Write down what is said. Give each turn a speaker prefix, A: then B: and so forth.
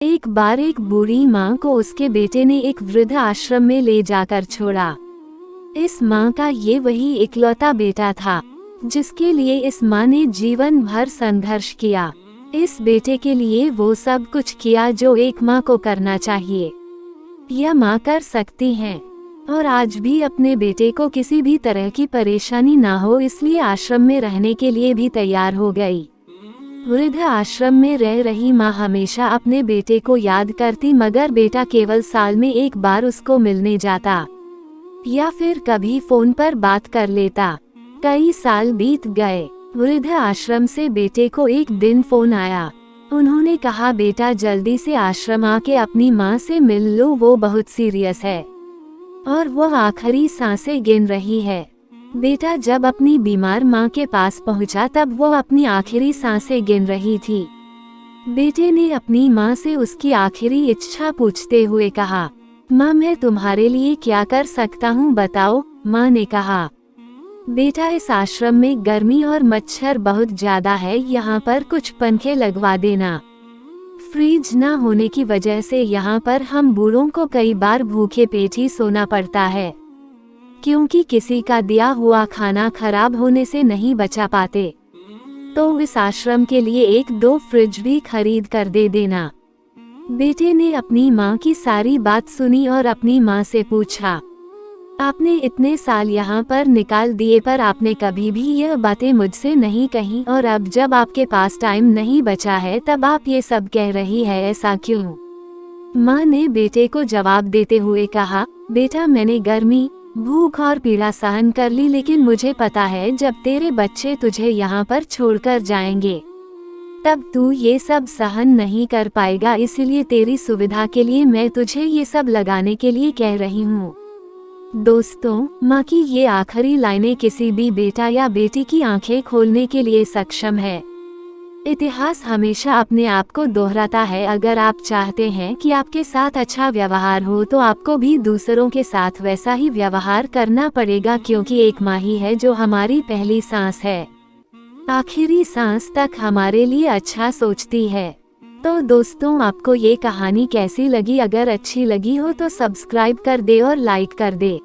A: एक बार एक बूढ़ी माँ को उसके बेटे ने एक वृद्ध आश्रम में ले जाकर छोड़ा। इस माँ का ये वही इकलौता बेटा था जिसके लिए इस माँ ने जीवन भर संघर्ष किया। इस बेटे के लिए वो सब कुछ किया जो एक माँ को करना चाहिए। यह माँ कर सकती है और आज भी अपने बेटे को किसी भी तरह की परेशानी ना हो इसलिए आश्रम में रहने के लिए भी तैयार हो गई। वृद्ध आश्रम में रह रही माँ हमेशा अपने बेटे को याद करती मगर बेटा केवल साल में एक बार उसको मिलने जाता या फिर कभी फोन पर बात कर लेता। कई साल बीत गए। वृद्ध आश्रम से बेटे को एक दिन फोन आया। उन्होंने कहा बेटा जल्दी से आश्रम आके अपनी माँ से मिल लो, वो बहुत सीरियस है और वो आखिरी सांसें गिन रही है। बेटा जब अपनी बीमार माँ के पास पहुंचा तब वो अपनी आखिरी सांसें गिन रही थी। बेटे ने अपनी माँ से उसकी आखिरी इच्छा पूछते हुए कहा, माँ मैं तुम्हारे लिए क्या कर सकता हूँ बताओ। माँ ने कहा, बेटा इस आश्रम में गर्मी और मच्छर बहुत ज्यादा है, यहाँ पर कुछ पंखे लगवा देना। फ्रिज ना होने की वजह से यहाँ पर हम बूढ़ों को कई बार भूखे पेट ही सोना पड़ता है क्योंकि किसी का दिया हुआ खाना खराब होने से नहीं बचा पाते। तो इस आश्रम के लिए 1-2 फ्रिज भी खरीद कर दे देना। बेटे ने अपनी माँ की सारी बात सुनी और अपनी माँ से पूछा, आपने इतने साल यहाँ पर निकाल दिए पर आपने कभी भी यह बातें मुझसे नहीं कही और अब जब आपके पास टाइम नहीं बचा है तब आप ये सब कह रही है, ऐसा क्यों? माँ ने बेटे को जवाब देते हुए कहा, बेटा मैंने गर्मी भूख और पीड़ा सहन कर ली लेकिन मुझे पता है जब तेरे बच्चे तुझे यहाँ पर छोड़कर जाएंगे तब तू ये सब सहन नहीं कर पाएगा, इसलिए तेरी सुविधा के लिए मैं तुझे ये सब लगाने के लिए कह रही हूँ। दोस्तों, माँ की ये आखिरी लाइनें किसी भी बेटा या बेटी की आंखें खोलने के लिए सक्षम है। इतिहास हमेशा अपने आप को दोहराता है। अगर आप चाहते हैं कि आपके साथ अच्छा व्यवहार हो तो आपको भी दूसरों के साथ वैसा ही व्यवहार करना पड़ेगा क्योंकि एक माँ ही है जो हमारी पहली सांस है, आखिरी सांस तक हमारे लिए अच्छा सोचती है। तो दोस्तों, आपको ये कहानी कैसी लगी? अगर अच्छी लगी हो तो सब्सक्राइब कर दे और लाइक कर दे।